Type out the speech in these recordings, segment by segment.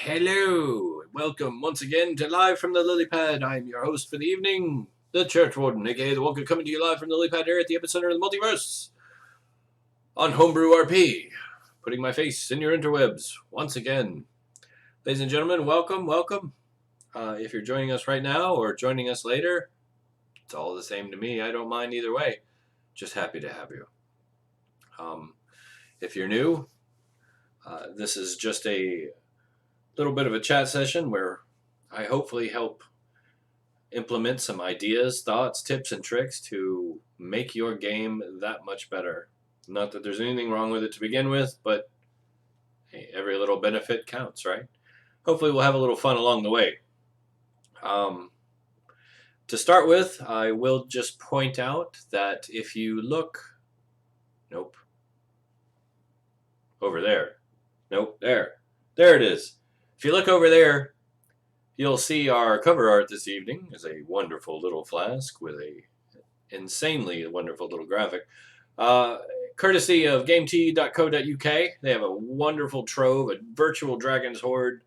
Hello, welcome once again to Live from the Lily Pad. I'm your host for the evening, the Church Warden, aka the Walker, coming to you live from the Lily Pad here at the epicenter of the multiverse on Homebrew RP, putting my face in your interwebs once again. Ladies and gentlemen, welcome. If you're joining us right now or joining us later, it's all the same to me. I don't mind either way. Just happy to have you. If you're new, this is just a little bit of a chat session where I hopefully help implement some ideas, thoughts, tips, and tricks to make your game that much better. Not that there's anything wrong with it to begin with, but hey, every little benefit counts, right? Hopefully we'll have a little fun along the way. To start with, I will just point out that if you look, nope, over there, nope, there it is. If you look over there, you'll see our cover art this evening is a wonderful little flask with a insanely wonderful little graphic. Courtesy of GameT.co.uk, they have a wonderful trove, a virtual dragon's hoard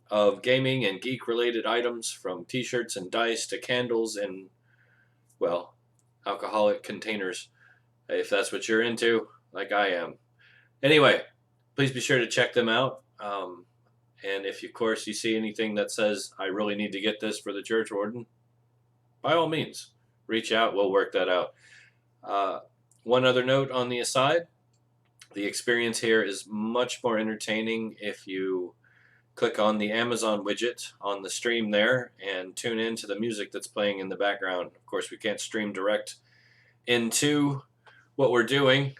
of gaming and geek-related items, from t-shirts and dice to candles and, well, alcoholic containers, if that's what you're into, like I am. Anyway, please be sure to check them out. And if, of course, you see anything that says, I really need to get this for the Church Warden, by all means, reach out. We'll work that out. One other note on the aside, the experience here is much more entertaining if you click on the Amazon widget on the stream there and tune in to the music that's playing in the background. Of course, we can't stream direct into what we're doing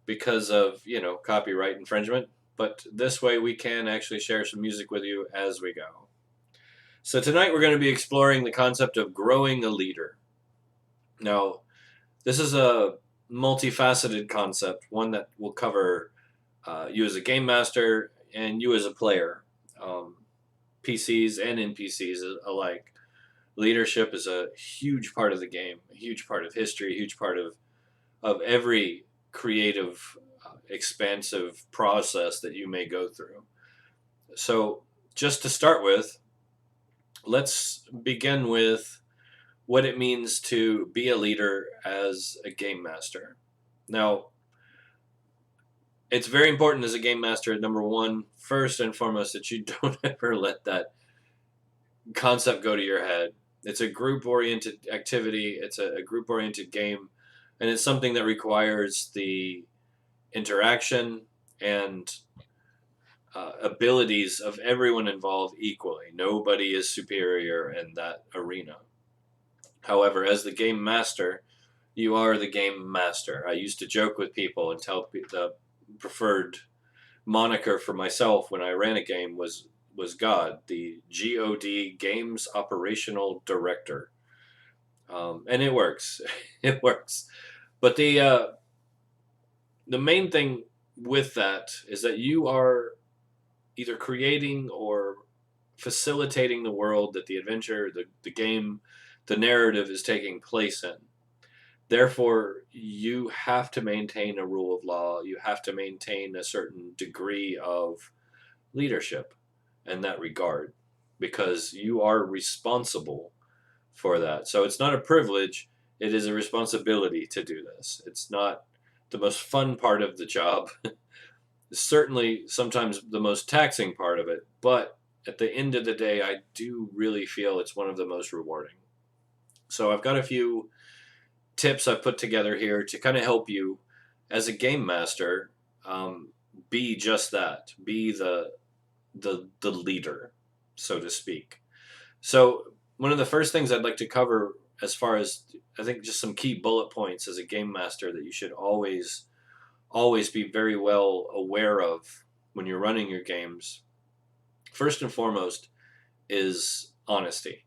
because of, copyright infringement, but this way we can actually share some music with you as we go. So tonight we're going to be exploring the concept of growing a leader. Now, this is a multifaceted concept, one that will cover you as a game master and you as a player, PCs and NPCs alike. Leadership is a huge part of the game, a huge part of history, a huge part of every creative, expansive process that you may go through. So just to start with, let's begin with what it means to be a leader as a game master. Now, it's very important as a game master, number one, first and foremost, that you don't ever let that concept go to your head. It's a group-oriented activity. It's a group-oriented game, and it's something that requires the interaction and abilities of everyone involved equally. Nobody is superior in that arena. However, as the game master, you are the game master. I used to joke with people and tell the preferred moniker for myself when I ran a game was God, the GOD, Games Operational Director. And it works. It works. But the main thing with that is that you are either creating or facilitating the world that the adventure, the game, the narrative is taking place in. Therefore, you have to maintain a rule of law. You have to maintain a certain degree of leadership in that regard, because you are responsible for that. So it's not a privilege, it is a responsibility to do this. It's not the most fun part of the job. Certainly sometimes the most taxing part of it, but at the end of the day, I do really feel it's one of the most rewarding. So I've got a few tips I've put together here to kind of help you as a game master be just that, be the leader, so to speak. So one of the first things I'd like to cover, as far as I think just some key bullet points as a game master that you should always be very well aware of when you're running your games, first and foremost, is honesty.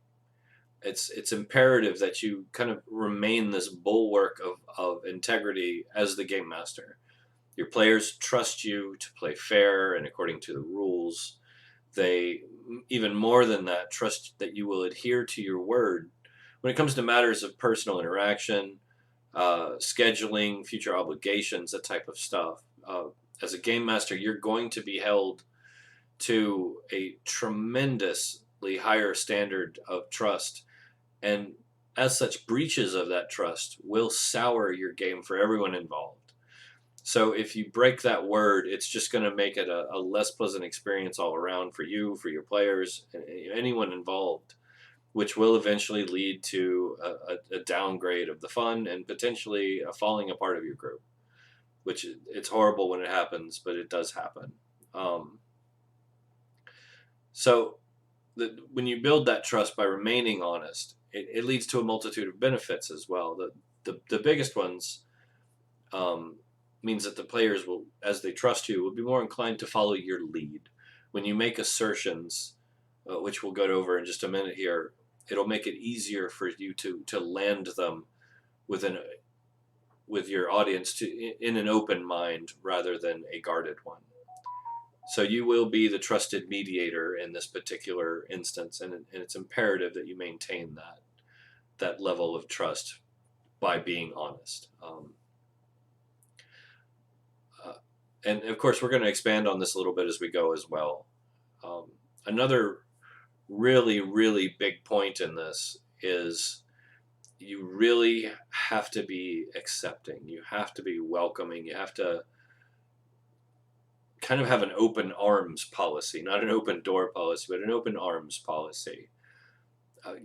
It's imperative that you kind of remain this bulwark of integrity as the game master. Your players trust you to play fair and according to the rules. They, even more than that, trust that you will adhere to your word when it comes to matters of personal interaction, scheduling, future obligations, that type of stuff. As a game master, you're going to be held to a tremendously higher standard of trust. And as such, breaches of that trust will sour your game for everyone involved. So if you break that word, it's just going to make it a less pleasant experience all around for you, for your players, and anyone involved, which will eventually lead to a downgrade of the fun and potentially a falling apart of your group, which it's horrible when it happens, but it does happen. Um, so when you build that trust by remaining honest, it leads to a multitude of benefits as well. The biggest ones um, means that the players will, as they trust you, will be more inclined to follow your lead. When you make assertions, which we'll go over in just a minute here, it'll make it easier for you to land them within with your audience in an open mind rather than a guarded one. So you will be the trusted mediator in this particular instance, and it's imperative that you maintain that level of trust by being honest. And of course, we're going to expand on this a little bit as we go as well. Another really, really big point in this is you really have to be accepting. You have to be welcoming. You have to kind of have an open arms policy, not an open door policy, but an open arms policy.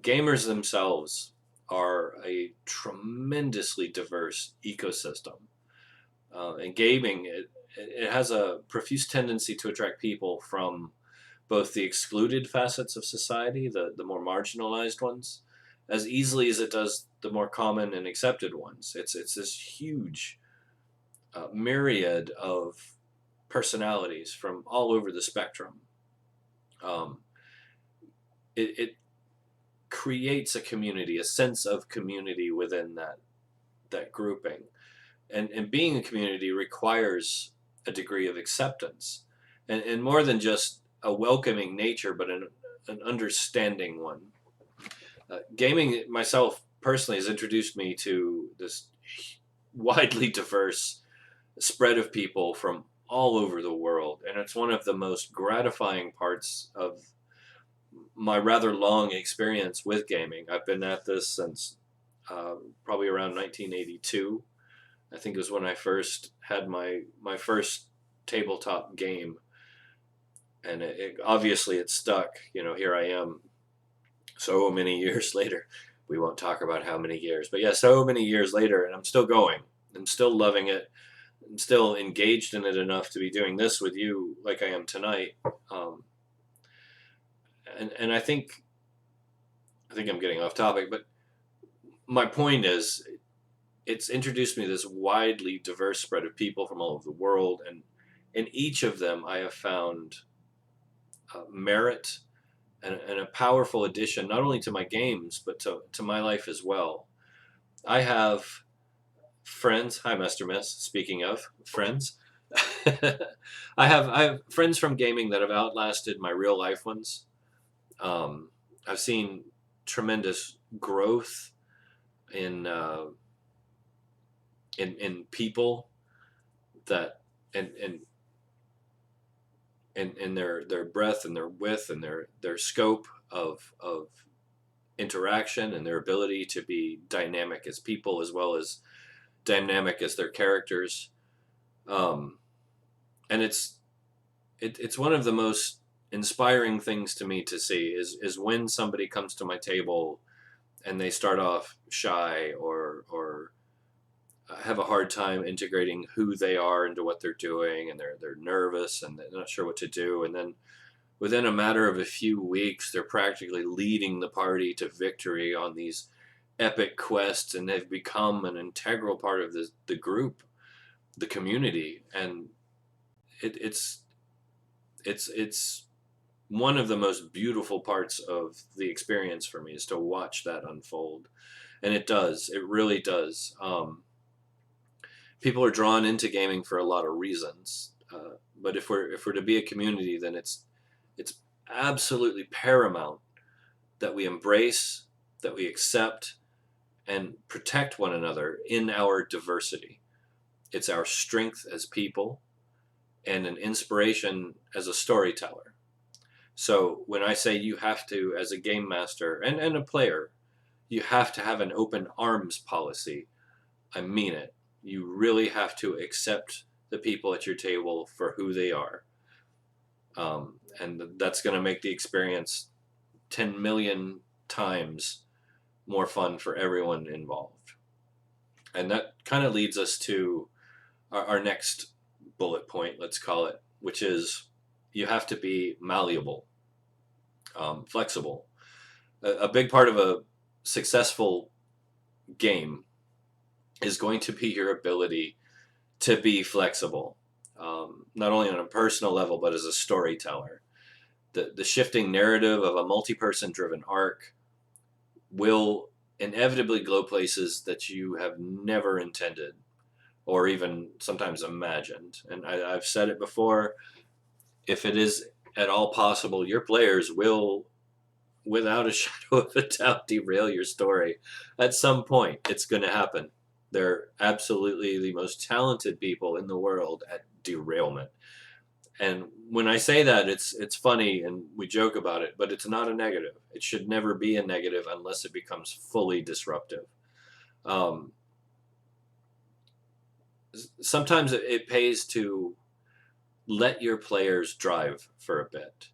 Gamers themselves are a tremendously diverse ecosystem. And gaming, it has a profuse tendency to attract people from both the excluded facets of society, the more marginalized ones, as easily as it does the more common and accepted ones. It's this huge myriad of personalities from all over the spectrum. Um, it creates a community, a sense of community within that grouping, and being a community requires a degree of acceptance, and more than just a welcoming nature, but an understanding one. Gaming myself personally has introduced me to this widely diverse spread of people from all over the world, and it's one of the most gratifying parts of my rather long experience with gaming. I've been at this since probably around 1982. I think it was when I first had my first tabletop game, and obviously it stuck. Here I am, so many years later. We won't talk about how many years, but yeah, so many years later, and I'm still going. I'm still loving it. I'm still engaged in it enough to be doing this with you, like I am tonight. And I think I'm getting off topic, but my point is, it's introduced me to this widely diverse spread of people from all over the world, and in each of them, I have found merit and a powerful addition, not only to my games, but to my life as well. I have friends. Hi, Master Miss. Speaking of friends, I have friends from gaming that have outlasted my real life ones. I've seen tremendous growth in in people that and their breadth and their width and their scope of interaction and their ability to be dynamic as people as well as dynamic as their characters. And it's one of the most inspiring things to me to see is when somebody comes to my table and they start off shy or have a hard time integrating who they are into what they're doing, and they're nervous and they're not sure what to do, and then within a matter of a few weeks they're practically leading the party to victory on these epic quests, and they've become an integral part of the group, the community, and it's one of the most beautiful parts of the experience for me is to watch that unfold, and it really does. People are drawn into gaming for a lot of reasons, but if we're to be a community, then it's absolutely paramount that we embrace, that we accept, and protect one another in our diversity. It's our strength as people and an inspiration as a storyteller. So when I say you have to, as a game master and a player, you have to have an open arms policy, I mean it. You really have to accept the people at your table for who they are. And that's going to make the experience 10 million times more fun for everyone involved. And that kind of leads us to our next bullet point, let's call it, which is you have to be malleable, flexible. A big part of a successful game is going to be your ability to be flexible, not only on a personal level, but as a storyteller. The shifting narrative of a multi-person driven arc will inevitably go places that you have never intended or even sometimes imagined. And I've said it before, if it is at all possible, your players will, without a shadow of a doubt, derail your story. At some point, it's going to happen. They're absolutely the most talented people in the world at derailment. And when I say that, it's funny and we joke about it, but it's not a negative. It should never be a negative unless it becomes fully disruptive. Um, Sometimes it pays to let your players drive for a bit.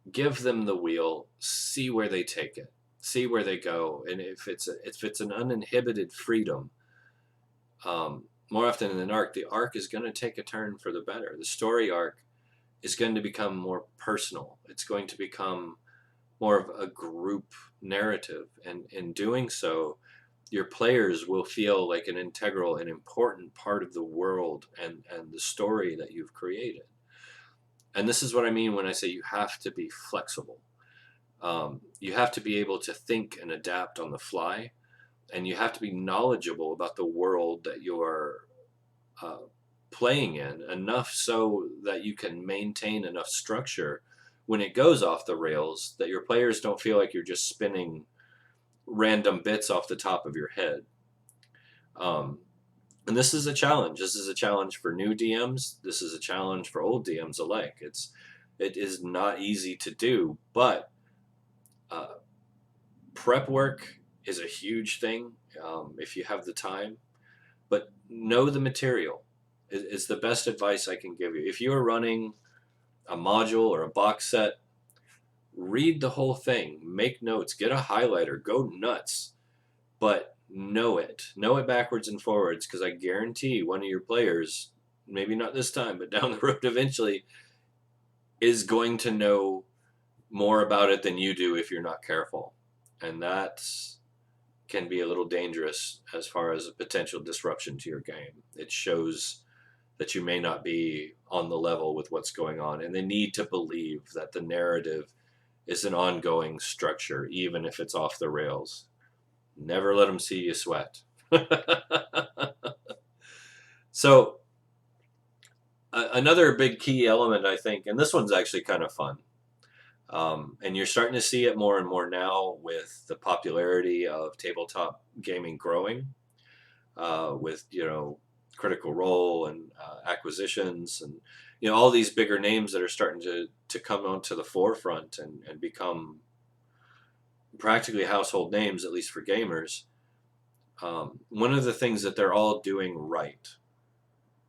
Give them the wheel, see where they take it, see where they go, and if it's an uninhibited freedom, more often than an arc, the arc is going to take a turn for the better. The story arc is going to become more personal. It's going to become more of a group narrative, and in doing so, your players will feel like an integral and important part of the world and the story that you've created. And this is what I mean when I say you have to be flexible. You have to be able to think and adapt on the fly, and you have to be knowledgeable about the world that you're uh, playing in enough so that you can maintain enough structure when it goes off the rails that your players don't feel like you're just spinning random bits off the top of your head. Um, and this is a challenge. This is a challenge for new DMs. This is a challenge for old DMs alike. It is not easy to do, but uh, prep work is a huge thing if you have the time. But know the material is the best advice I can give you. If you are running a module or a box set, read the whole thing, make notes, get a highlighter, go nuts, but know it backwards and forwards, because I guarantee one of your players, maybe not this time, but down the road eventually, is going to know more about it than you do if you're not careful. And that can be a little dangerous as far as a potential disruption to your game. It shows that you may not be on the level with what's going on, and they need to believe that the narrative is an ongoing structure, even if it's off the rails. Never let them see you sweat. So, another big key element, I think, and this one's actually kind of fun, and you're starting to see it more and more now with the popularity of tabletop gaming growing, with Critical Role and acquisitions, and all these bigger names that are starting to come onto the forefront and become practically household names, at least for gamers. One of the things that they're all doing right,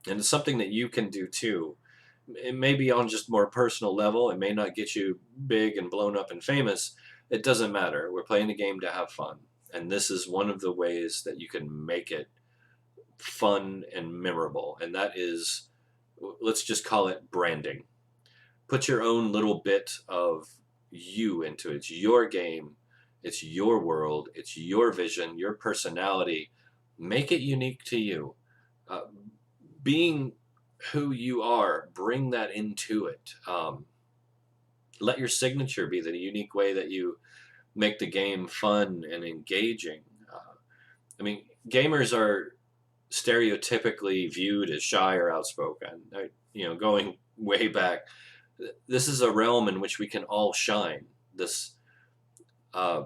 and it's something that you can do too. It may be on just more personal level. It may not get you big and blown up and famous. It doesn't matter. We're playing the game to have fun, and this is one of the ways that you can make it fun and memorable. And that is, let's just call it branding. Put your own little bit of you into it. It's your game. It's your world. It's your vision, your personality. Make it unique to you. Uh, Being who you are, bring that into it. Let your signature be the unique way that you make the game fun and engaging. I mean, gamers are stereotypically viewed as shy or outspoken. Going way back, this is a realm in which we can all shine. This uh,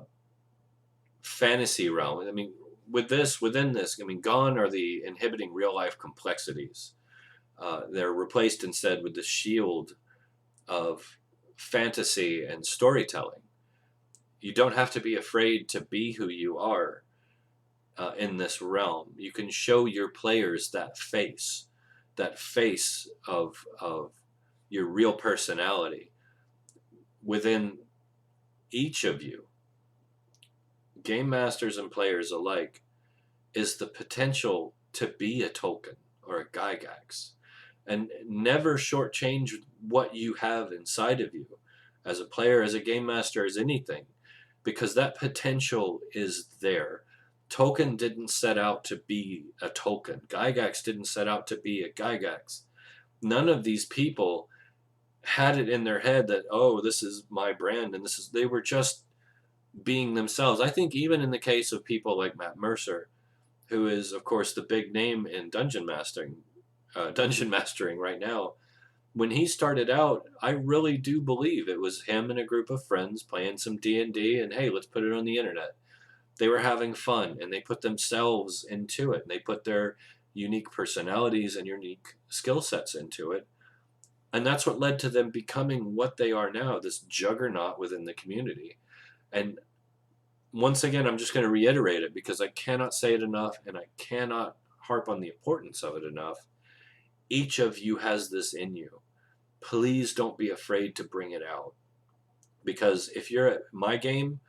fantasy realm. I mean, within this, I mean, gone are the inhibiting real life complexities. They're replaced instead with the shield of fantasy and storytelling. You don't have to be afraid to be who you are in this realm. You can show your players that face of your real personality within each of you. Game masters and players alike is the potential to be a Tolkien or a Gygax, and never shortchange what you have inside of you as a player, as a game master, as anything, because that potential is there. Tolkien didn't set out to be a Tolkien. Gygax didn't set out to be a Gygax. None of these people had it in their head that, oh, this is my brand, and this is, they were just being themselves. I think even in the case of people like Matt Mercer, who is of course the big name in dungeon mastering right now, when he started out, I really do believe it was him and a group of friends playing some D&D, and hey, let's put it on the internet. They were having fun, and they put themselves into it, and they put their unique personalities and unique skill sets into it. And that's what led to them becoming what they are now, this juggernaut within the community. And once again, I'm just going to reiterate it because I cannot say it enough, and I cannot harp on the importance of it enough. Each of you has this in you. Please don't be afraid to bring it out. Because if you're at my game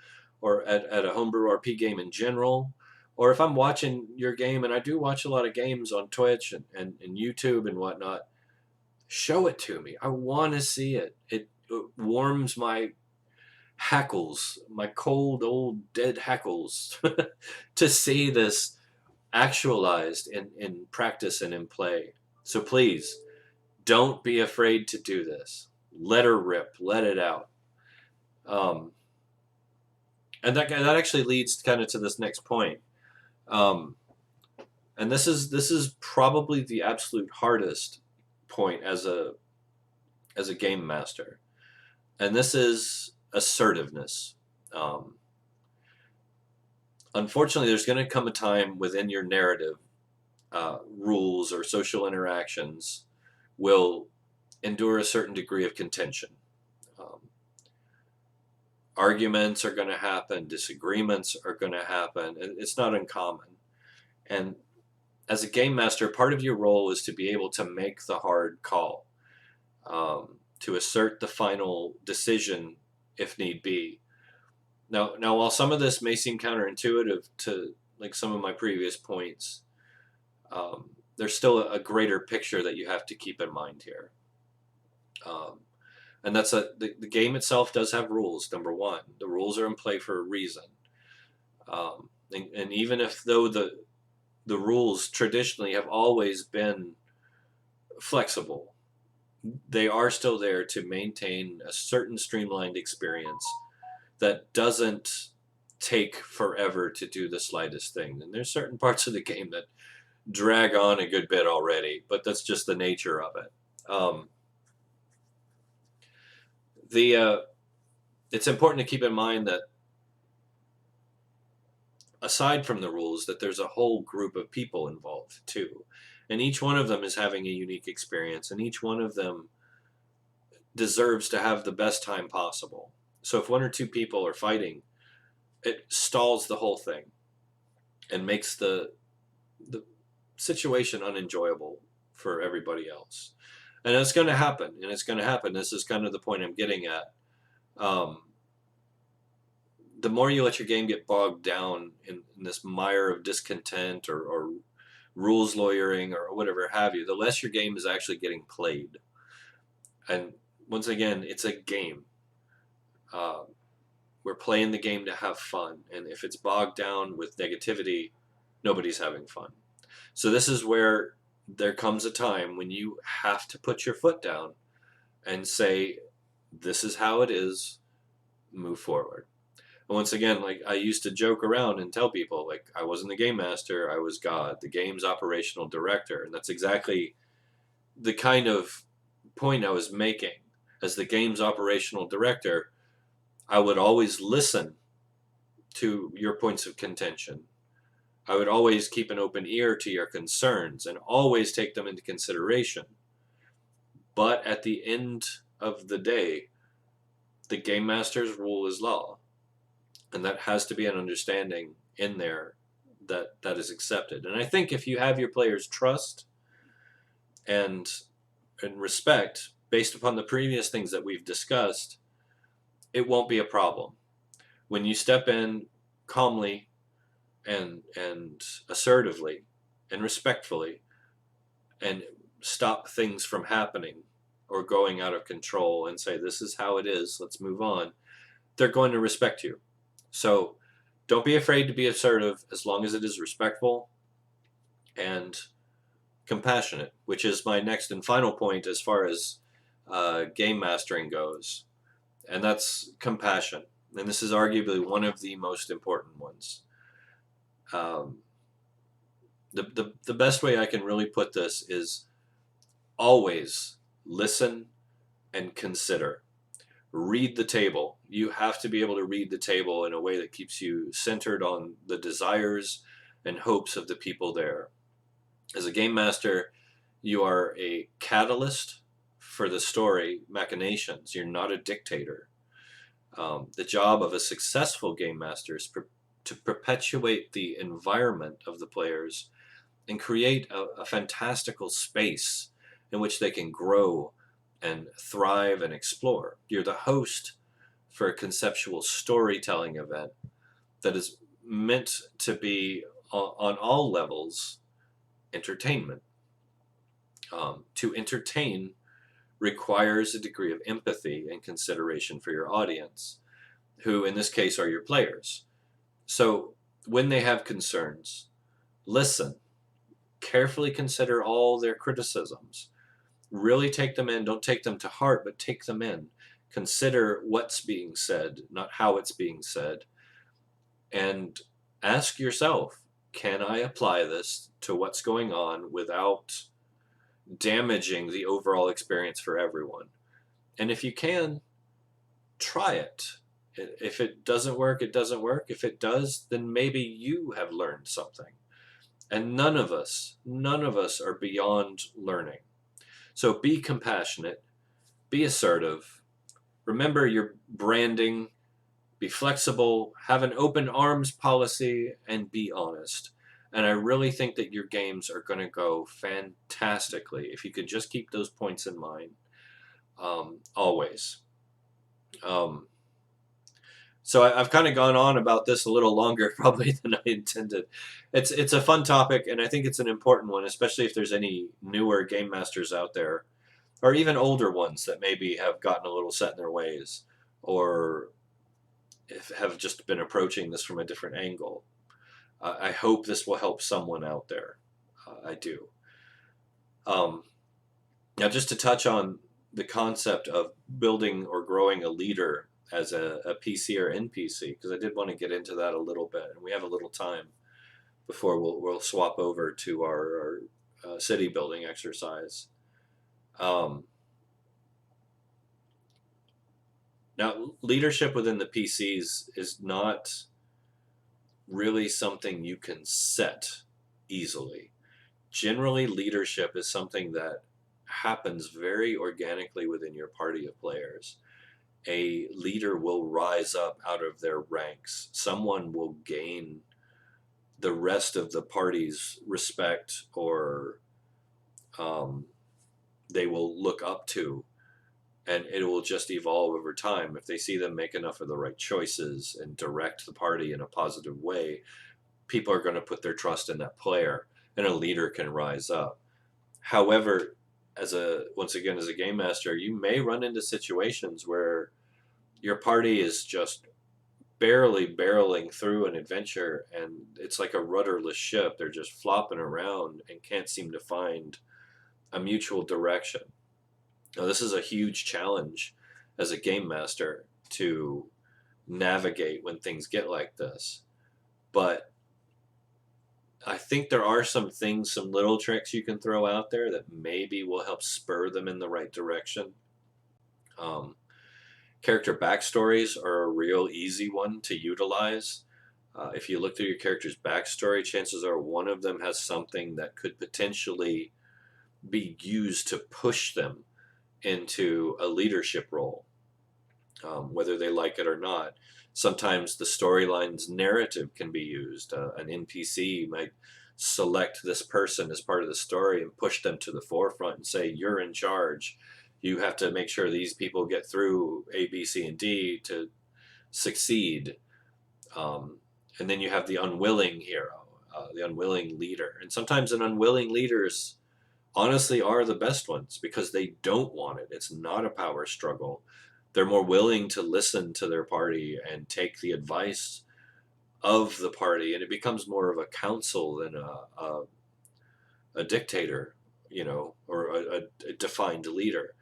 or at a homebrew RP game in general, or if I'm watching your game, and I do watch a lot of games on Twitch and YouTube and whatnot, show it to me. I want to see it. It warms my hackles, my cold old dead hackles, to see this actualized in practice and in play. So please, don't be afraid to do this. Let her rip. Let it out. And that actually leads kind of to this next point. And this is probably the absolute hardest point as a game master, and this is assertiveness. Unfortunately, there's going to come a time within your narrative, rules or social interactions will endure a certain degree of contention. Arguments are going to happen, disagreements are going to happen, and it's not uncommon. And as a game master, part of your role is to be able to make the hard call, to assert the final decision if need be. Now, while some of this may seem counterintuitive to like some of my previous points, there's still a greater picture that you have to keep in mind here. And that's the game itself does have rules. Number one, the rules are in play for a reason. And even if though the rules traditionally have always been flexible, they are still there to maintain a certain streamlined experience that doesn't take forever to do the slightest thing. And there's certain parts of the game that drag on a good bit already, but that's just the nature of it. It's important to keep in mind that aside from the rules, that there's a whole group of people involved too, and each one of them is having a unique experience, and each one of them deserves to have the best time possible. So if one or two people are fighting, it stalls the whole thing and makes the situation unenjoyable for everybody else. And it's going to happen, and it's going to happen. This is kind of the point I'm getting at. The more you let your game get bogged down in this mire of discontent or rules lawyering or whatever have you, the less your game is actually getting played. And once again, it's a game. We're playing the game to have fun. And if it's bogged down with negativity, nobody's having fun. So this is where there comes a time when you have to put your foot down and say, this is how it is, move forward. And once again, like I used to joke around and tell people, like, I wasn't the game master, I was God, the game's operational director. And that's exactly the kind of point I was making. As the game's operational director, I would always listen to your points of contention. I would always keep an open ear to your concerns and always take them into consideration. But at the end of the day, the game master's rule is law, and that has to be an understanding in there that is accepted. And I think if you have your players' trust and respect based upon the previous things that we've discussed, it won't be a problem. When you step in calmly and assertively and respectfully and stop things from happening or going out of control and say, this is how it is, let's move on, they're going to respect you. So don't be afraid to be assertive as long as it is respectful and compassionate, which is my next and final point as far as game mastering goes. And that's compassion. And this is arguably one of the most important ones. Um, the best way I can really put this is always listen and consider. Read the table. You have to be able to read the table in a way that keeps you centered on the desires and hopes of the people there. As a game master, you are a catalyst for the story machinations. You're not a dictator. The job of a successful game master is to perpetuate the environment of the players and create a fantastical space in which they can grow and thrive and explore. You're the host for a conceptual storytelling event that is meant to be on all levels entertainment. To entertain requires a degree of empathy and consideration for your audience, who in this case are your players. So when they have concerns, listen, carefully consider all their criticisms. Really take them in. Don't take them to heart, but take them in. Consider what's being said, not how it's being said. And ask yourself, can I apply this to what's going on without damaging the overall experience for everyone? And if you can, try it. If it doesn't work, it doesn't work. If it does, then maybe you have learned something. And none of us are beyond learning. So be compassionate, be assertive, remember your branding, be flexible, have an open arms policy, and be honest. And I really think that your games are going to go fantastically if you could just keep those points in mind, always. Um, so I've kind of gone on about this a little longer probably than I intended. It's a fun topic, and I think it's an important one, especially if there's any newer game masters out there, or even older ones that maybe have gotten a little set in their ways, or have just been approaching this from a different angle. I hope this will help someone out there. I do. Um, Now, just to touch on the concept of building or growing a leader as a PC or NPC, because I did want to get into that a little bit, and we have a little time before we'll swap over to our city building exercise. Now, leadership within the PCs is not really something you can set easily. Generally, leadership is something that happens very organically within your party of players. A leader will rise up out of their ranks. Someone will gain the rest of the party's respect, or they will look up to, and it will just evolve over time. If they see them make enough of the right choices and direct the party in a positive way, people are going to put their trust in that player, and a leader can rise up. However, once again, as a game master, you may run into situations where your party is just barely barreling through an adventure, and it's like a rudderless ship. They're just flopping around and can't seem to find a mutual direction. Now, this is a huge challenge as a game master to navigate when things get like this. But I think there are some things, some little tricks you can throw out there that maybe will help spur them in the right direction. Character backstories are a real easy one to utilize. If you look through your character's backstory, chances are one of them has something that could potentially be used to push them into a leadership role. whether they like it or not. Sometimes the storyline's narrative can be used. An NPC might select this person as part of the story and push them to the forefront and say, "You're in charge. You have to make sure these people get through A, B, C, and D to succeed." Um, and then you have the unwilling hero, the unwilling leader. And sometimes an unwilling leaders honestly are the best ones because they don't want it. It's not a power struggle. They're more willing to listen to their party and take the advice of the party, and it becomes more of a council than a dictator, or a defined leader.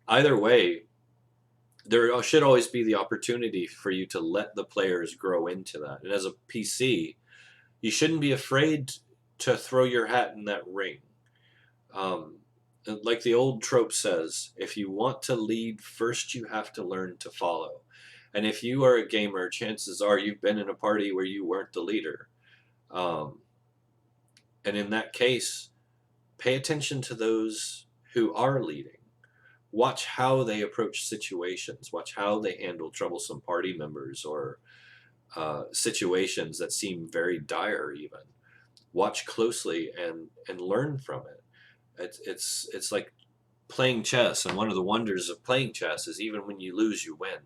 Either way, there should always be the opportunity for you to let the players grow into that. And as a PC, you shouldn't be afraid to throw your hat in that ring. Um, like the old trope says, if you want to lead, first you have to learn to follow. And if you are a gamer, chances are you've been in a party where you weren't the leader. Um, and in that case, pay attention to those who are leading. Watch how they approach situations. Watch how they handle troublesome party members or situations that seem very dire, even. Watch closely and learn from it. It's like playing chess, and one of the wonders of playing chess is even when you lose, you win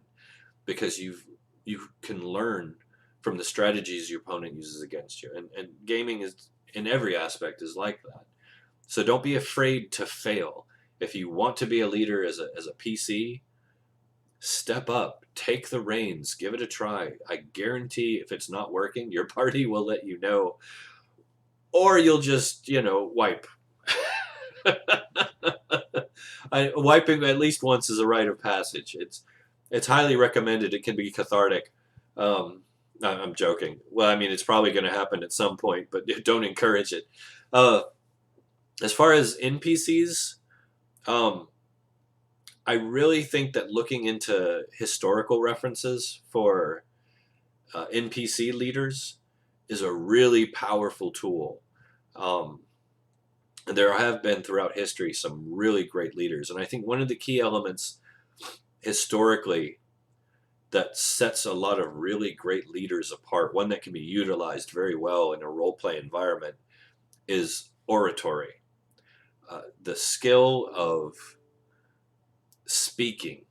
because you can learn from the strategies your opponent uses against you. And gaming is in every aspect is like that. So don't be afraid to fail. If you want to be a leader as a PC, step up, take the reins, give it a try. I guarantee if it's not working, your party will let you know, or you'll just, wipe. Wiping at least once is a rite of passage. It's highly recommended. It can be cathartic. I'm joking. Well, I mean, it's probably going to happen at some point, but don't encourage it. Uh, as far as NPCs, um, I really think that looking into historical references for NPC leaders is a really powerful tool. Um, there have been throughout history some really great leaders, and I think one of the key elements historically that sets a lot of really great leaders apart, one that can be utilized very well in a role play environment, is oratory. The skill of speaking,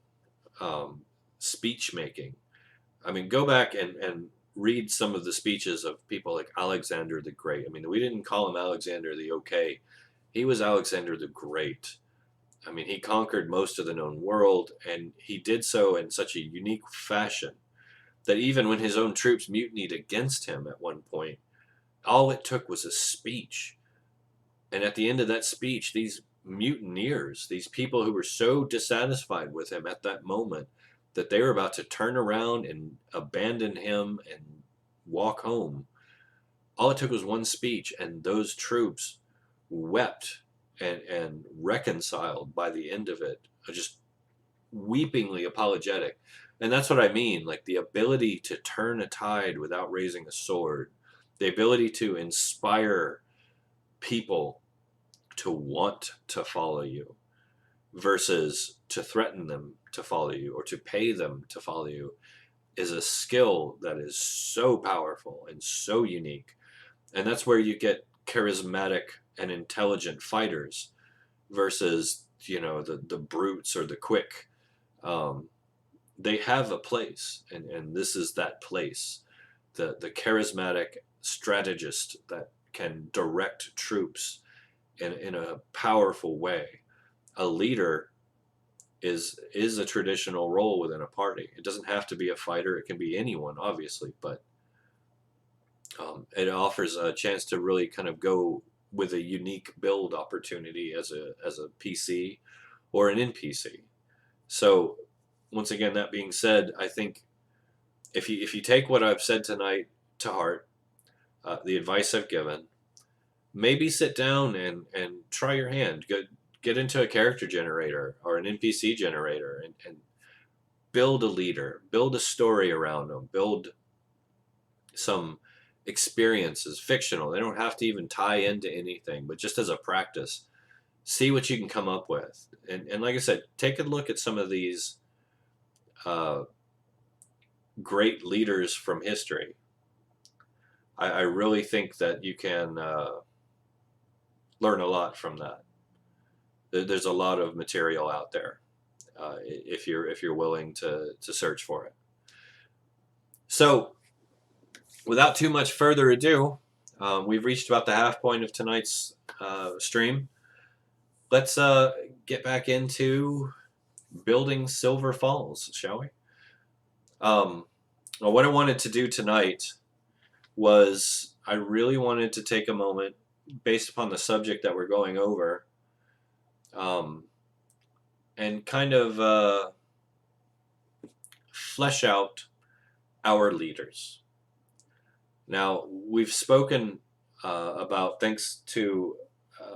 speech making. I mean, go back and read some of the speeches of people like Alexander the Great. I mean, we didn't call him Alexander the Okay. He was Alexander the Great. I mean, he conquered most of the known world, and he did so in such a unique fashion that even when his own troops mutinied against him at one point, all it took was a speech. And at the end of that speech, these mutineers, these people who were so dissatisfied with him at that moment that they were about to turn around and abandon him and walk home, all it took was one speech, and those troops wept and reconciled by the end of it, just weepingly apologetic. And that's what I mean, like the ability to turn a tide without raising a sword, the ability to inspire people to want to follow you versus to threaten them to follow you or to pay them to follow you is a skill that is so powerful and so unique. And that's where you get charismatic and intelligent fighters versus, the brutes or the quick. Um, they have a place, and this is that place. The charismatic strategist that can direct troops in a powerful way. A leader is a traditional role within a party. It doesn't have to be a fighter. It can be anyone, obviously, but it offers a chance to really kind of go with a unique build opportunity as a PC or an NPC. So once again, that being said, I think if you take what I've said tonight to heart, the advice I've given, maybe sit down and try your hand. Get into a character generator or an NPC generator and build a leader, build a story around them, build some experiences, fictional. They don't have to even tie into anything, but just as a practice, see what you can come up with. And like I said, take a look at some of these uh, great leaders from history. I really think that you can learn a lot from that. There's a lot of material out there if you're willing to search for it. So, without too much further ado, we've reached about the half point of tonight's stream. Let's get back into building Silver Falls, shall we? Well, what I wanted to do tonight was I really wanted to take a moment, based upon the subject that we're going over, and kind of flesh out our leaders. Now, we've spoken about, thanks to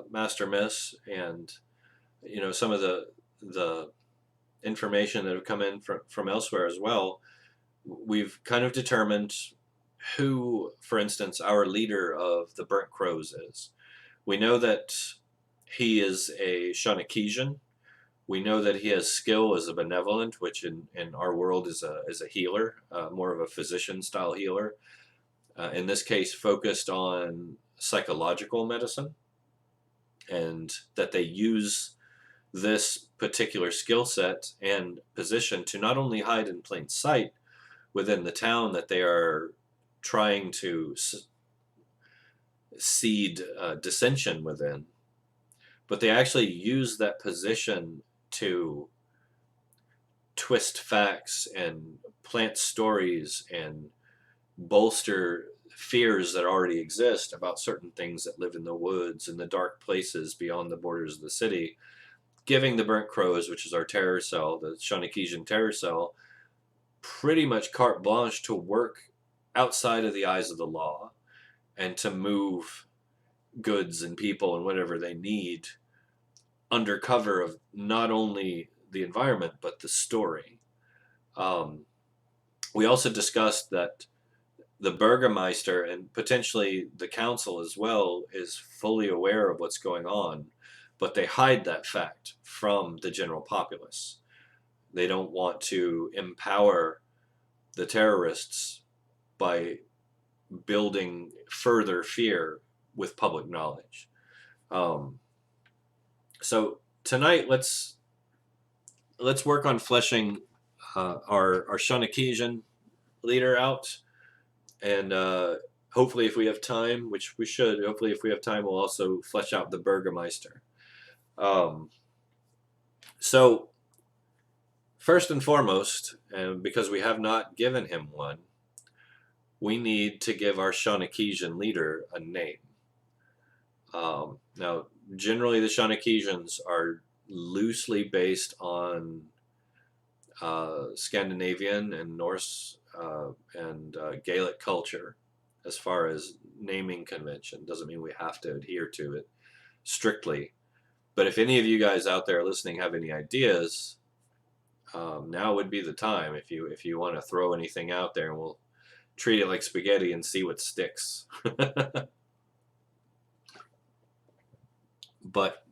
Master Miss and some of the information that have come in from elsewhere as well. We've kind of determined who, for instance, our leader of the Burnt Crows is. We know that he is a Shanakesian. We know that he has skill as a benevolent, which in our world is a healer, more of a physician style healer. In this case, focused on psychological medicine, and that they use this particular skill set and position to not only hide in plain sight within the town that they are trying to seed dissension within, but they actually use that position to twist facts and plant stories and bolster fears that already exist about certain things that live in the woods and the dark places beyond the borders of the city, giving the Burnt Crows, which is our terror cell, the Shanakesian terror cell, pretty much carte blanche to work outside of the eyes of the law and to move goods and people and whatever they need under cover of not only the environment but the story. We also discussed that the Burgermeister and potentially the council as well is fully aware of what's going on, but they hide that fact from the general populace. They don't want to empower the terrorists by building further fear with public knowledge. So tonight, let's work on fleshing our Shanakesian leader out, and hopefully, if we have time, which we should, hopefully, if we have time, we'll also flesh out the Burgermeister. So, first and foremost, and because we have not given him one, we need to give our Shanakesian leader a name. Now, generally, the Shanakesians are loosely based on Scandinavian and Norse and Gaelic culture as far as naming convention. Doesn't mean we have to adhere to it strictly. But if any of you guys out there listening have any ideas, now would be the time if you want to throw anything out there, and we'll treat it like spaghetti and see what sticks. But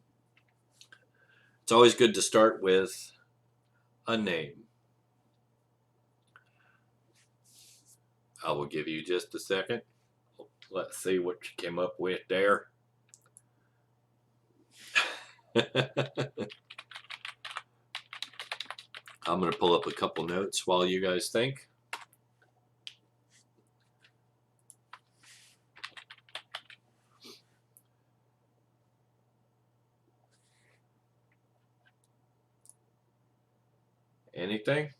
it's always good to start with a name. I will give you just a second. Let's see what you came up with there. I'm going to pull up a couple notes while you guys think. Anything?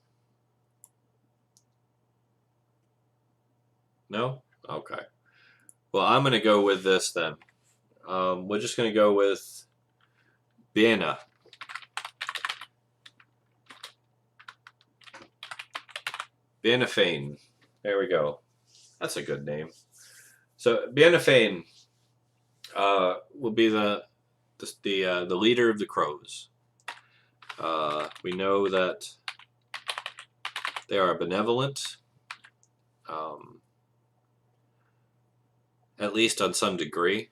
No? Okay. Well, I'm going to go with this then. We're just going to go with Biena. Bienafane. There we go. That's a good name. So Bienafane will be the leader of the Crows. We know that they are benevolent, at least on some degree.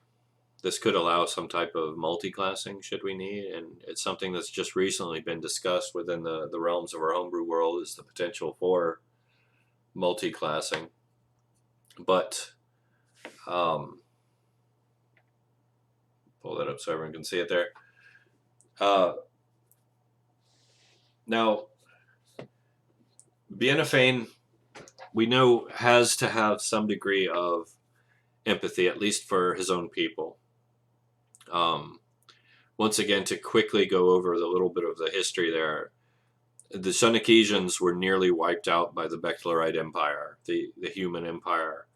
This could allow some type of multi-classing should we need, and it's something that's just recently been discussed within the realms of our homebrew world is the potential for multi-classing. But pull that up so everyone can see it there. Uh, Now, Bienafane, we know, has to have some degree of empathy, at least for his own people. Um, Once again, to quickly go over the little bit of the history there, the Shanakesians were nearly wiped out by the Bechtlerite Empire, the human empire.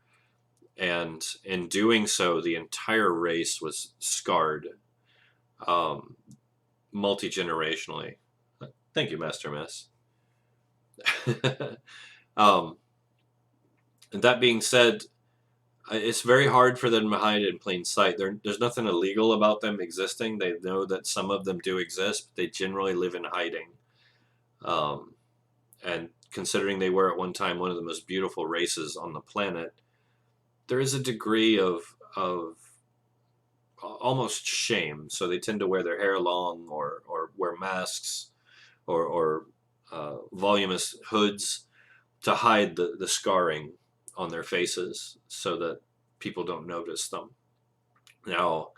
And in doing so, the entire race was scarred um, multi generationally. Thank you, Master Mess. um, and that being said, it's very hard for them to hide in plain sight. There's nothing illegal about them existing. They know that some of them do exist, but they generally live in hiding. Um, and considering they were at one time one of the most beautiful races on the planet, there is a degree of almost shame. So they tend to wear their hair long or wear masks or voluminous hoods to hide the scarring on their faces so that people don't notice them. Now,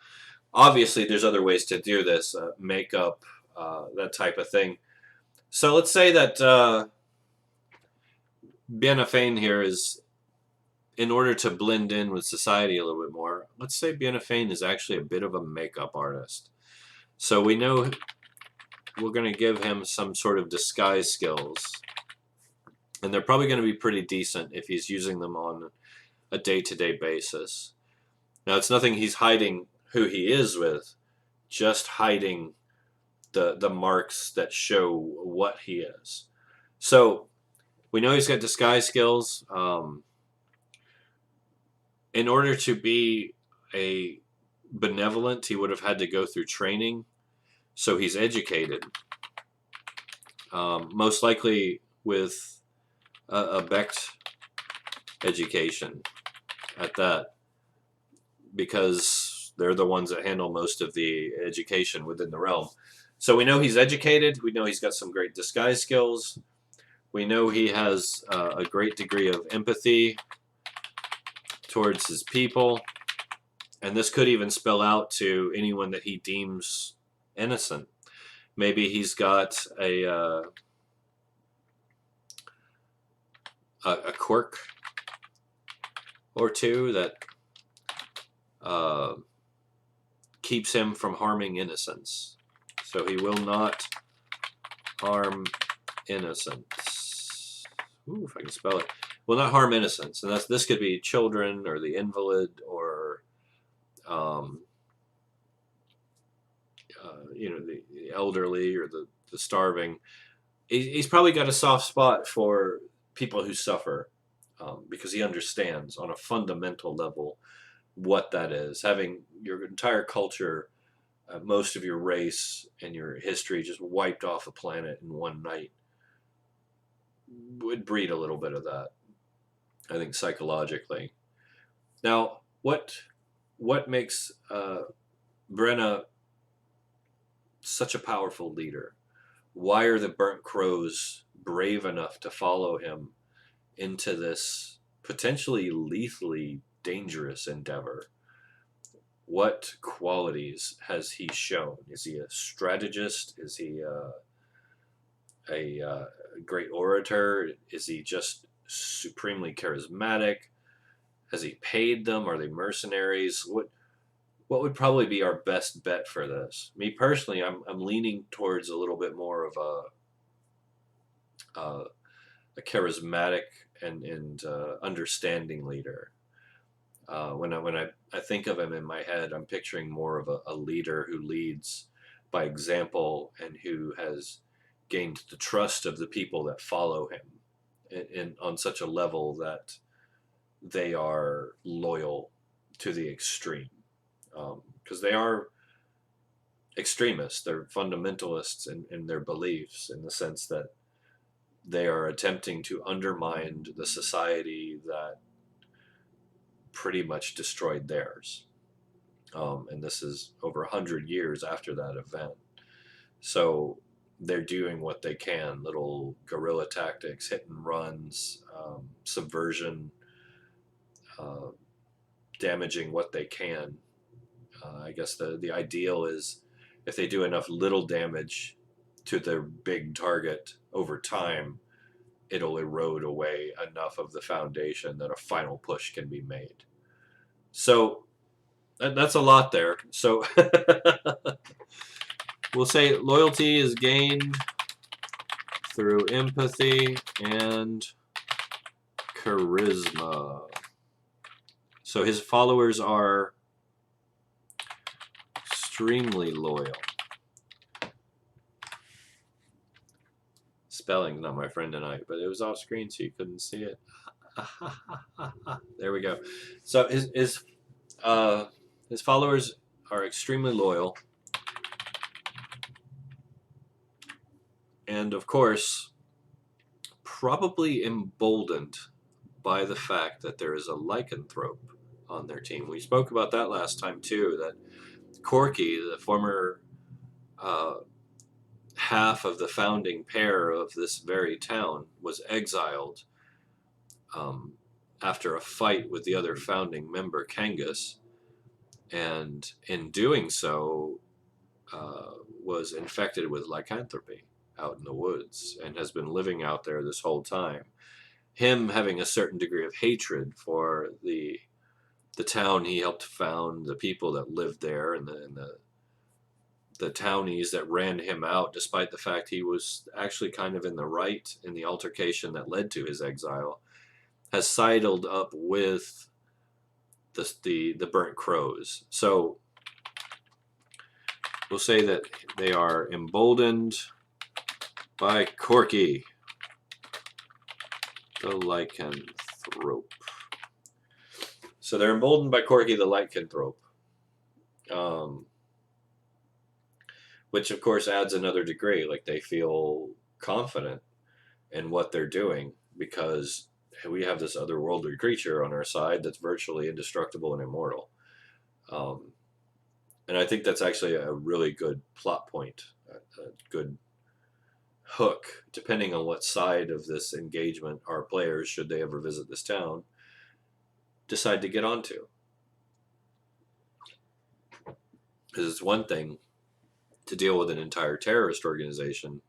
obviously, there's other ways to do this, makeup, that type of thing. So let's say that Bienafane here is, in order to blend in with society a little bit more, let's say Bienafane is actually a bit of a makeup artist. So we know we're going to give him some sort of disguise skills. And they're probably going to be pretty decent if he's using them on a day-to-day basis. Now, it's nothing he's hiding who he is with, just hiding the marks that show what he is. So we know he's got disguise skills. In order to be a benevolent, he would have had to go through training. So he's educated, most likely with a Becht education at that, because they're the ones that handle most of the education within the realm. So we know he's educated. We know he's got some great disguise skills. We know he has a great degree of empathy towards his people. And this could even spell out to anyone that he deems innocent. Maybe he's got a quirk or two that keeps him from harming innocents. So he will not harm innocents. Ooh, if I can spell it. Will not harm innocents. And this could be children or the invalid or the elderly or the starving. He's probably got a soft spot for people who suffer because he understands on a fundamental level what that is. Having your entire culture, most of your race and your history just wiped off the planet in one night would breed a little bit of that, I think, psychologically. Now, what makes Brenna such a powerful leader? Why are the Burnt Crows brave enough to follow him into this potentially lethally dangerous endeavor? What qualities has he shown? Is he a strategist? Is he a great orator? Is he just supremely charismatic? Has he paid them? Are they mercenaries? What would probably be our best bet for this? Me personally, I'm leaning towards a little bit more of a charismatic and understanding leader. When I think of him in my head, I'm picturing more of a leader who leads by example and who has gained the trust of the people that follow him on such a level that they are loyal to the extreme. Because they are extremists, they're fundamentalists in their beliefs, in the sense that they are attempting to undermine the society that pretty much destroyed theirs. and this is over 100 years after that event. So they're doing what they can, little guerrilla tactics, hit and runs, subversion, uh, damaging what they can. I guess the ideal is if they do enough little damage to their big target over time, it'll erode away enough of the foundation that a final push can be made. So that's a lot there. So we'll say loyalty is gained through empathy and charisma. So his followers are extremely loyal. Spelling's not my friend tonight, but it was off screen so you couldn't see it. There we go. So his followers are extremely loyal, and of course, probably emboldened by the fact that there is a lycanthrope on their team. We spoke about that last time too. That Corky, the former half of the founding pair of this very town, was exiled after a fight with the other founding member, Kangas, and in doing so, was infected with lycanthropy out in the woods and has been living out there this whole time. Him having a certain degree of hatred for the town he helped found, the people that lived there, and the townies that ran him out, despite the fact he was actually kind of in the right in the altercation that led to his exile, has sidled up with the burnt crows. So we'll say that they are emboldened by Corky, the lycanthrope. So they're emboldened by Corky, the lycanthrope, which of course adds another degree. Like they feel confident in what they're doing because we have this otherworldly creature on our side that's virtually indestructible and immortal. And I think that's actually a really good plot point, a good hook, depending on what side of this engagement our players, should they ever visit this town, decide to get onto. Because it's one thing to deal with an entire terrorist organization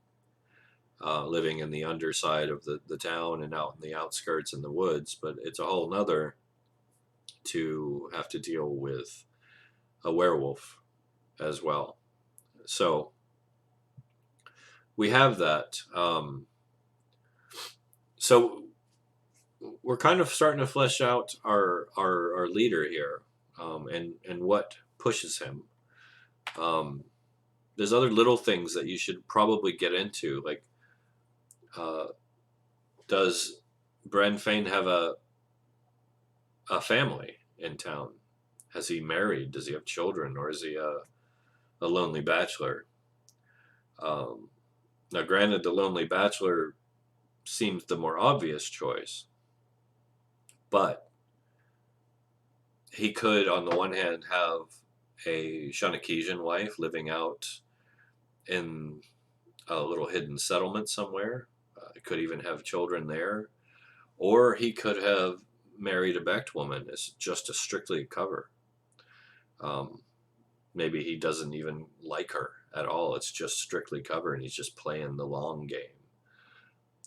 living in the underside of the town and out in the outskirts in the woods, but it's a whole nother to have to deal with a werewolf as well. So we have that. So we're kind of starting to flesh out our leader here, and what pushes him. There's other little things that you should probably get into, like does Bren Fane have a family in town? Has he married? Does he have children, or is he a lonely bachelor? Now, granted, the lonely bachelor seems the more obvious choice, but he could, on the one hand, have a Shanakesian wife living out in a little hidden settlement somewhere. Could even have children there, or he could have married a Becht woman as just a strictly cover. Maybe he doesn't even like her at all. It's just strictly cover, and he's just playing the long game.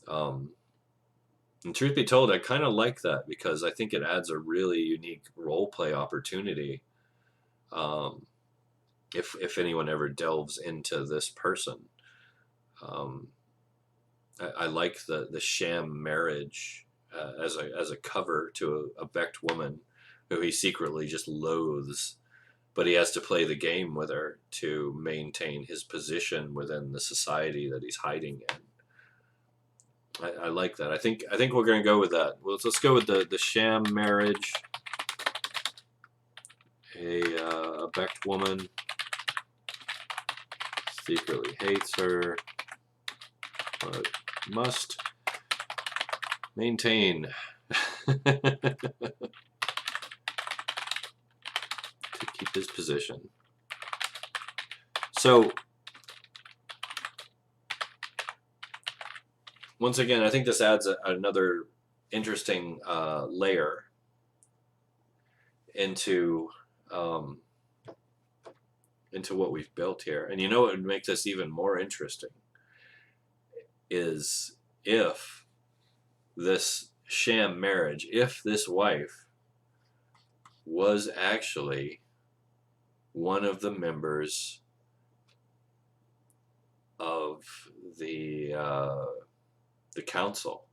And truth be told, I kind of like that because I think it adds a really unique role play opportunity. If anyone ever delves into this person, I like the sham marriage as a cover to a Becht woman who he secretly just loathes, but he has to play the game with her to maintain his position within the society that he's hiding in. I like that. I think we're going to go with that. Let's go with the sham marriage. A Becht woman secretly hates her, but must maintain to keep his position. So once again, I think this adds another interesting layer into what we've built here. And you know what would make this even more interesting is if this sham marriage, if this wife was actually one of the members of the council.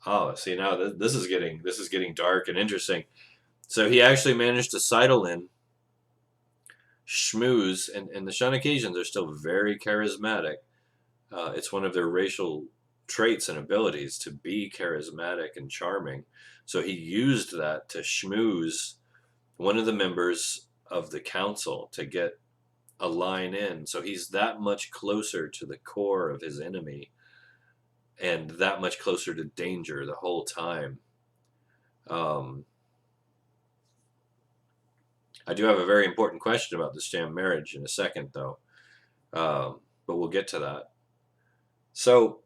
Oh, see, now this is getting dark and interesting. So he actually managed to sidle in, schmooze, and the Shawneesians are still very charismatic. It's one of their racial traits and abilities to be charismatic and charming. So he used that to schmooze one of the members of the council to get a line in. So he's that much closer to the core of his enemy and that much closer to danger the whole time. I do have a very important question about this sham marriage in a second, though. But we'll get to that. So,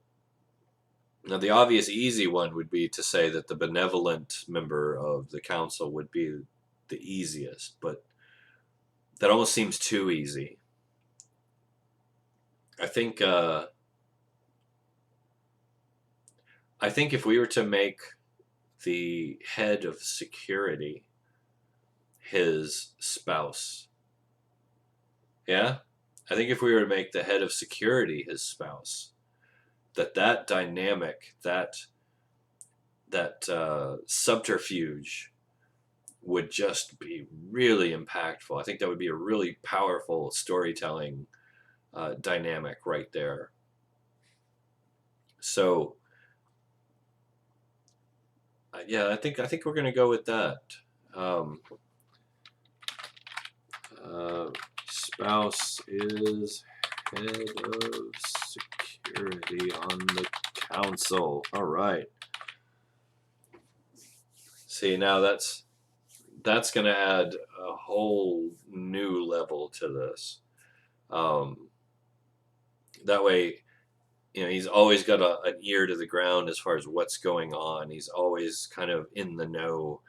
now the obvious easy one would be to say that the benevolent member of the council would be the easiest, but that almost seems too easy. I think if we were to make the head of security his spouse, yeah, I think if we were to make the head of security his spouse, that dynamic, that subterfuge would just be really impactful. I think that would be a really powerful storytelling dynamic right there. So, yeah, I think we're going to go with that. Spouse is head of security on the council. All right. See, now that's going to add a whole new level to this. That way, he's always got an ear to the ground as far as what's going on. He's always kind of in the know,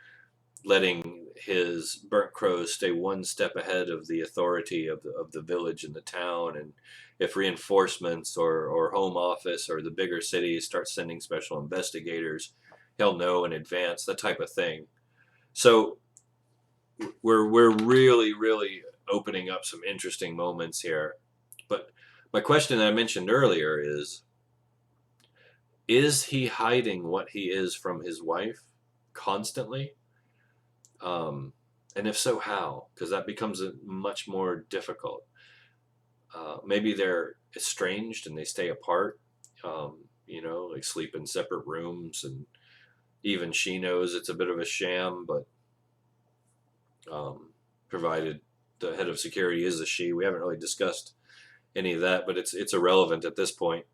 letting his burnt crows stay one step ahead of the authority of the village and the town. And if reinforcements or home office or the bigger cities start sending special investigators, he'll know in advance, that type of thing. So we're really, really opening up some interesting moments here. But my question that I mentioned earlier is he hiding what he is from his wife constantly? And if so, how? Because that becomes much more difficult. Maybe they're estranged and they stay apart, like sleep in separate rooms, and even she knows it's a bit of a sham, but provided the head of security is a she. We haven't really discussed any of that, but it's irrelevant at this point.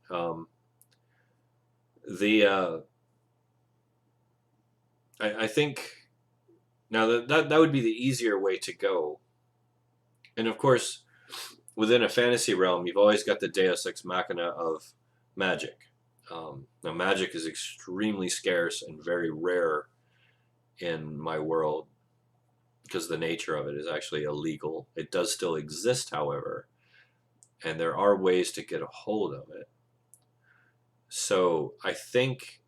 I think now that would be the easier way to go. And of course, within a fantasy realm, you've always got the Deus Ex Machina of magic. Now, magic is extremely scarce and very rare in my world because the nature of it is actually illegal. It does still exist, however, and there are ways to get a hold of it. So I think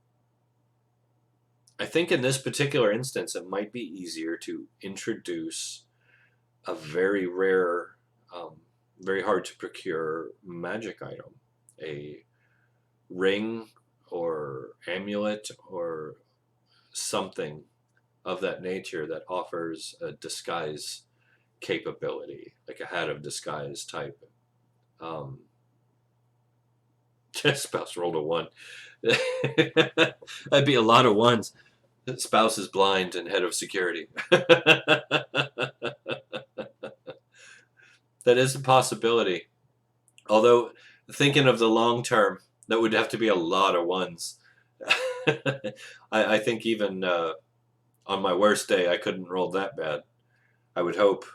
in this particular instance, it might be easier to introduce a very rare, very hard to procure magic item, a ring or amulet or something of that nature that offers a disguise capability, like a hat of disguise type. Spouse rolled a 1. That'd be a lot of ones. Spouse is blind and head of security. That is a possibility. Although, thinking of the long term, that would have to be a lot of ones. I think even on my worst day, I couldn't roll that bad. I would hope.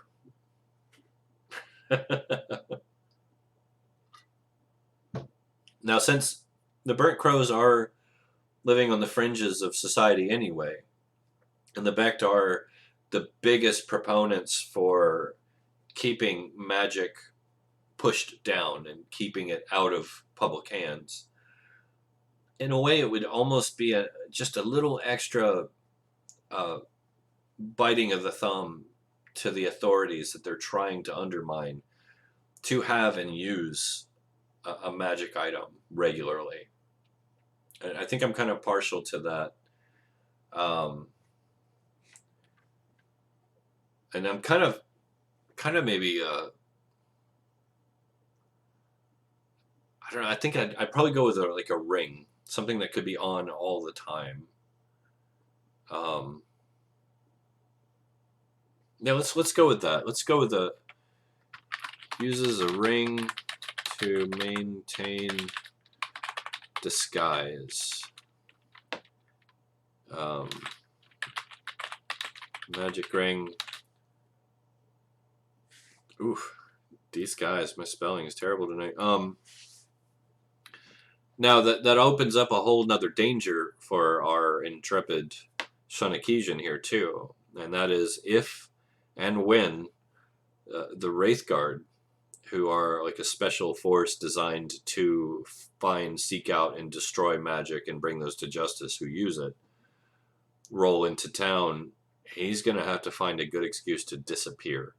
Now, since the burnt crows are living on the fringes of society anyway, and the Becht are the biggest proponents for keeping magic pushed down and keeping it out of public hands, in a way, it would almost be just a little extra uh, biting of the thumb to the authorities that they're trying to undermine to have and use a magic item regularly. And I think I'm kind of partial to that. Um, and I'm kind of maybe, I don't know. I think I'd probably go with like a ring, something that could be on all the time. Um, yeah, let's go with that. Let's go with the uses a ring to maintain disguise. Um, magic ring. Oof, these guys, my spelling is terrible tonight. Now that opens up a whole nother danger for our intrepid Shunakesian here too, and that is if and when the Wraith Guard, who are like a special force designed to find, seek out, and destroy magic and bring those to justice who use it, roll into town, he's going to have to find a good excuse to disappear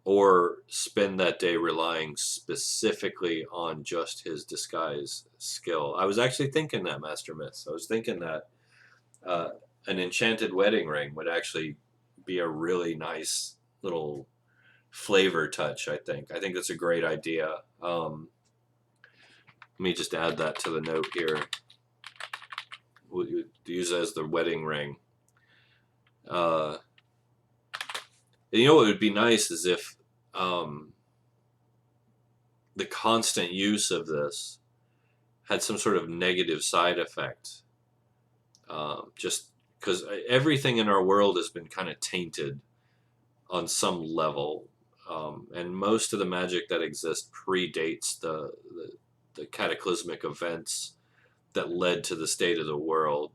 or spend that day relying specifically on just his disguise skill. I was actually thinking that, Master Myths. I was thinking that uh, an enchanted wedding ring would actually be a really nice little flavor touch. I think that's a great idea. Let me just add that to the note here. We'll use it as the wedding ring. And you know what would be nice is if the constant use of this had some sort of negative side effect. Just because everything in our world has been kind of tainted on some level. And most of the magic that exists predates the cataclysmic events that led to the state of the world.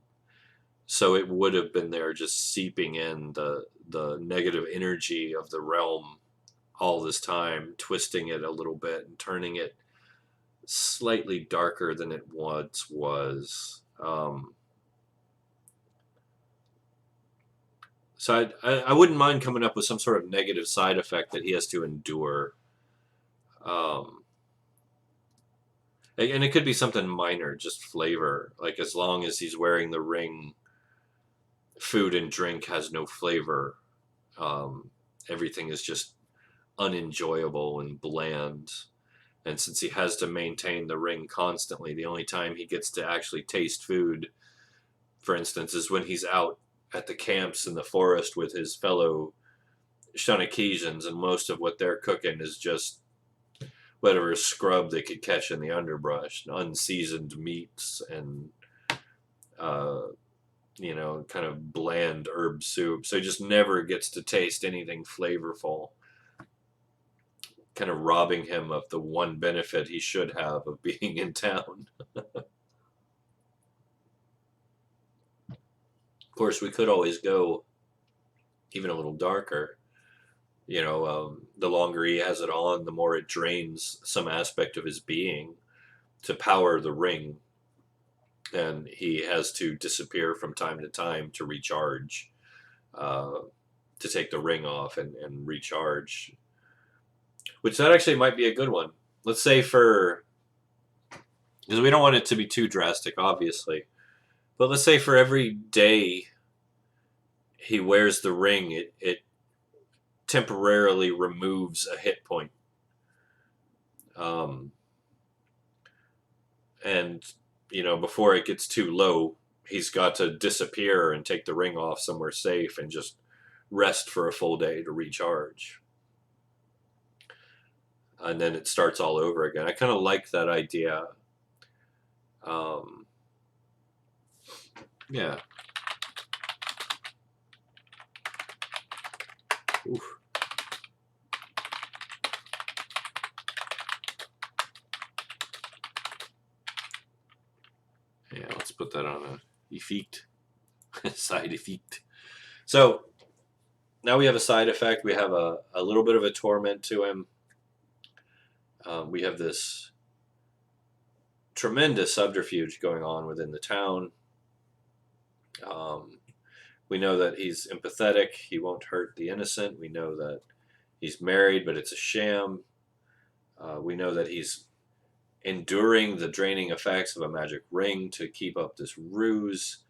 So it would have been there just seeping in the negative energy of the realm all this time, twisting it a little bit and turning it slightly darker than it once was. So I wouldn't mind coming up with some sort of negative side effect that he has to endure. Um, and it could be something minor, just flavor. Like as long as he's wearing the ring, food and drink has no flavor. Um, Everything is just unenjoyable and bland. And since he has to maintain the ring constantly, the only time he gets to actually taste food, for instance, is when he's out at the camps in the forest with his fellow Shunakesians, and most of what they're cooking is just whatever scrub they could catch in the underbrush, unseasoned meats and uh, kind of bland herb soup. So he just never gets to taste anything flavorful, kind of robbing him of the one benefit he should have of being in town. Of course, we could always go even a little darker. The longer he has it on, the more it drains some aspect of his being to power the ring. And he has to disappear from time to time to recharge, uh, to take the ring off and recharge. Which that actually might be a good one. Let's say because we don't want it to be too drastic, obviously. But let's say for every day he wears the ring, it temporarily removes a hit point. Um, and, before it gets too low, he's got to disappear and take the ring off somewhere safe and just rest for a full day to recharge. And then it starts all over again. I kind of like that idea. Yeah. Oof. Yeah, let's put that on a effect, side effect. So now we have a side effect. We have a little bit of a torment to him. We have this tremendous subterfuge going on within the town. Um, we know that he's empathetic. He won't hurt the innocent. We know that he's married, but it's a sham. We know that he's enduring the draining effects of a magic ring to keep up this ruse.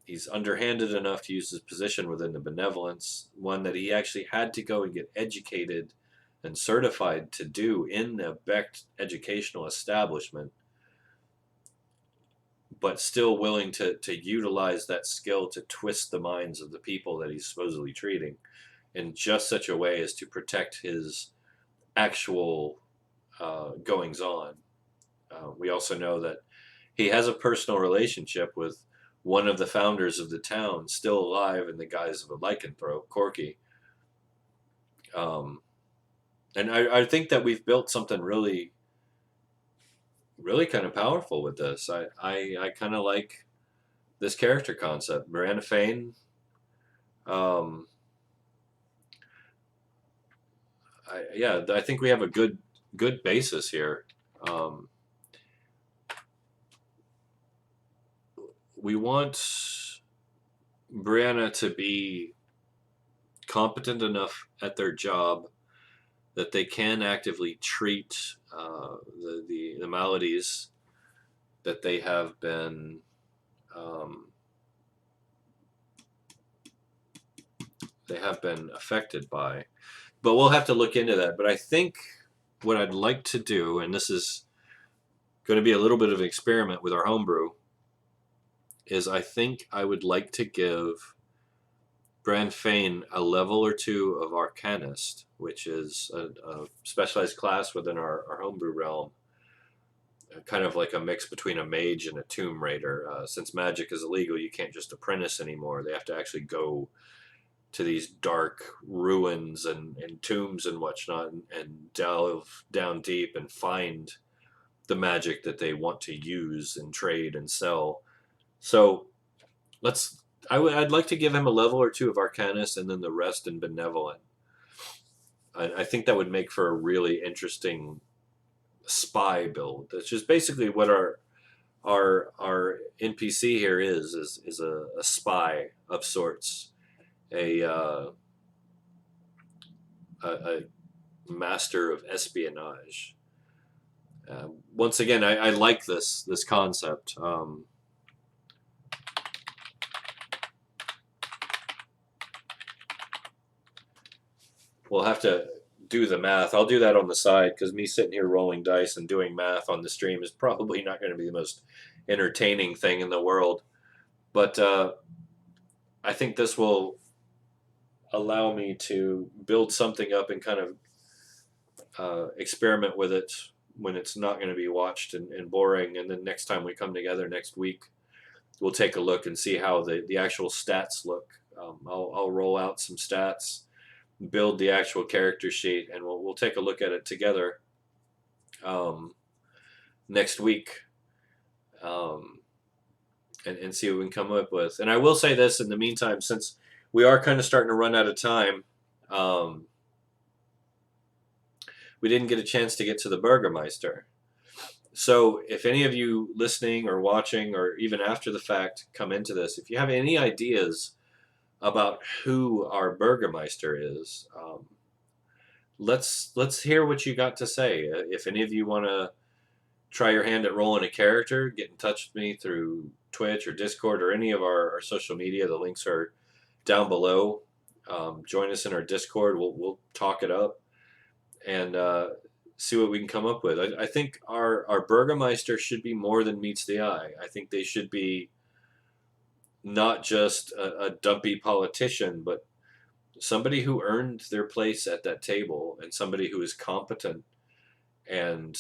He's underhanded enough to use his position within the benevolence, one that he actually had to go and get educated and certified to do in the Becht educational establishment, but still willing to utilize that skill to twist the minds of the people that he's supposedly treating in just such a way as to protect his actual goings on. We also know that he has a personal relationship with one of the founders of the town, still alive in the guise of a lycanthrope, Corky. Um, and I think that we've built something really, really kind of powerful with this. I kind of like this character concept. Miranda Fane, um, I think we have a good basis here. Um, we want Brianna to be competent enough at their job that they can actively treat the maladies that um, they have been affected by. But we'll have to look into that. But I think what I'd like to do, and this is going to be a little bit of an experiment with our homebrew, is I think I would like to give Bran Fane a level or two of Arcanist, which is a specialized class within our homebrew realm, kind of like a mix between a mage and a tomb raider. Since magic is illegal, you can't just apprentice anymore. They have to actually go to these dark ruins and tombs and whatnot and delve down deep and find the magic that they want to use and trade and sell. So let's. I'd like to give him a level or two of Arcanist and then the rest in Benevolent. I think that would make for a really interesting spy build. That's just basically what our NPC here is a spy of sorts, a, a master of espionage. Once again, I like this concept. We'll have to do the math. I'll do that on the side because me sitting here rolling dice and doing math on the stream is probably not going to be the most entertaining thing in the world. But I think this will allow me to build something up and kind of experiment with it when it's not going to be watched and boring. And then next time we come together next week, we'll take a look and see how the actual stats look. I'll roll out some stats, build the actual character sheet, and we'll take a look at it together next week and see what we can come up with. And I will say this in the meantime, since we are kind of starting to run out of time, we didn't get a chance to get to the Burgermeister. So if any of you listening or watching or even after the fact come into this, if you have any ideas about who our Burgermeister is, let's hear what you got to say. If any of you want to try your hand at rolling a character, get in touch with me through Twitch or Discord or any of our social media. The links are down below. Join us in our Discord. We'll talk it up and see what we can come up with. I think our Burgermeister should be more than meets the eye. I think they should be not just a dumpy politician, but somebody who earned their place at that table and somebody who is competent and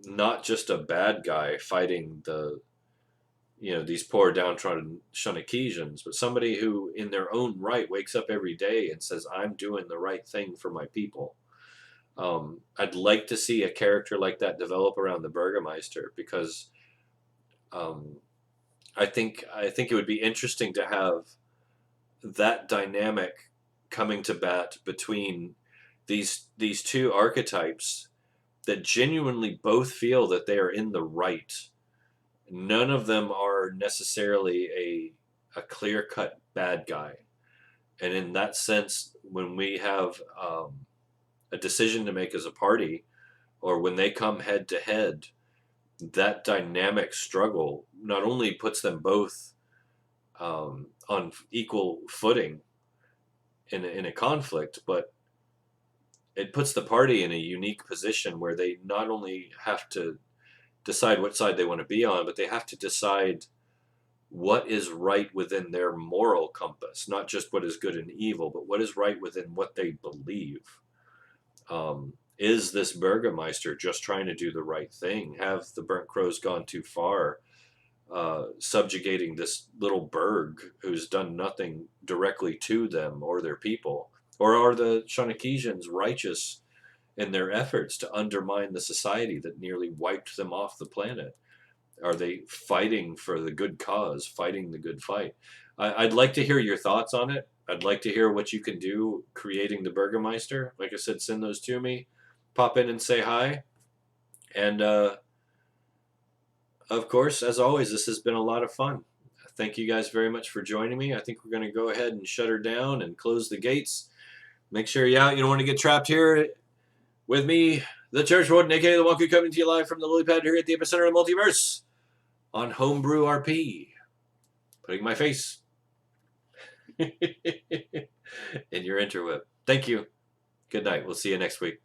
not just a bad guy fighting these poor downtrodden Shanakesians, but somebody who, in their own right, wakes up every day and says, "I'm doing the right thing for my people." I'd like to see a character like that develop around the Burgermeister, because um, I think it would be interesting to have that dynamic coming to bat between these two archetypes that genuinely both feel that they are in the right. None of them are necessarily a clear cut bad guy, and in that sense, when we have a decision to make as a party, or when they come head to head, that dynamic struggle not only puts them both on equal footing in a conflict, but it puts the party in a unique position where they not only have to decide what side they want to be on, but they have to decide what is right within their moral compass, not just what is good and evil, but what is right within what they believe. Is this Burgermeister just trying to do the right thing? Have the Burnt Crows gone too far, subjugating this little burg who's done nothing directly to them or their people? Or are the Shanakesians righteous in their efforts to undermine the society that nearly wiped them off the planet? Are they fighting for the good cause, fighting the good fight? I'd like to hear your thoughts on it. I'd like to hear what you can do creating the Burgermeister. Like I said, send those to me. Pop in and say hi. And of course, as always, this has been a lot of fun. Thank you guys very much for joining me. I think we're going to go ahead and shut her down and close the gates. Make sure you're out. You don't want to get trapped here with me, the Church Warden, aka the Wonku, coming to you live from the Lily Pad here at the epicenter of the multiverse on Homebrew RP. Putting my face in your interweb. Thank you. Good night. We'll see you next week.